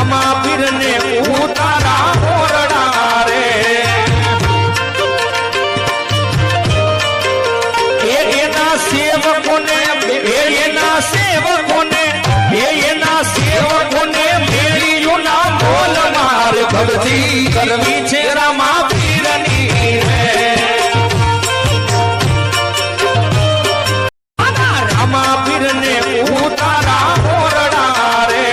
રામા પીર ને ઉતારા મોરડા રે એના સેવકોને મેળ્યું ના બોલ માર ભક્તિ કરવી છે રામા પીરની રે રામા પીર ને ઉતારા મોરડા રે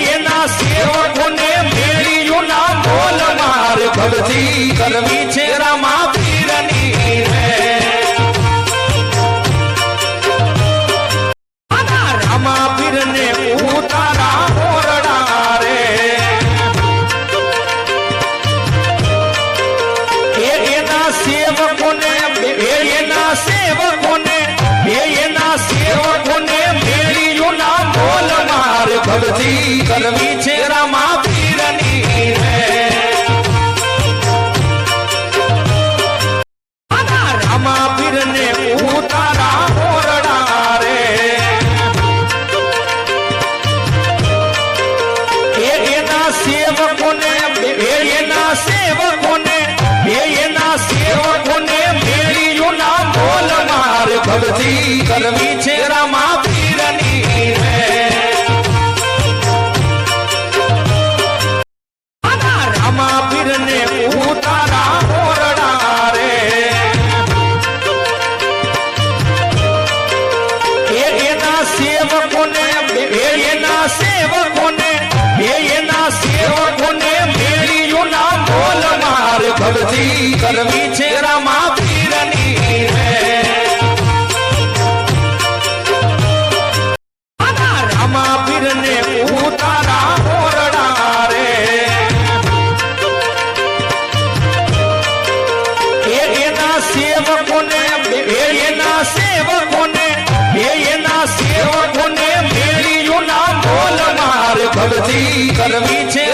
એના સેવકોને મેળ્યું ના બોલ માર ભક્તિ કરવી છે રામા પીરની રે રામા પીર ને ઉતારા મોરડા રે એના સેવકોને મેળ્યું ના બોલ માર ભક્તિ કરવી છે રામા પીરની રે રામા પીર ને ઉતારા મોરડા રે એના સેવકોને મેળ્યું ના બોલ માર ભક્તિ કરવી છે રામા પીરની રે રામા પીર ને ઉતારા મોરડા રે એના સેવકોને મેળ્યું ના બોલ માર ભક્તિ કરવી છે રામા પીરની રે રામા પીર ને ઉતારા મોરડા રે એના સેવકોને મેળ્યું ના બોલ માર ભક્તિ કરવી છે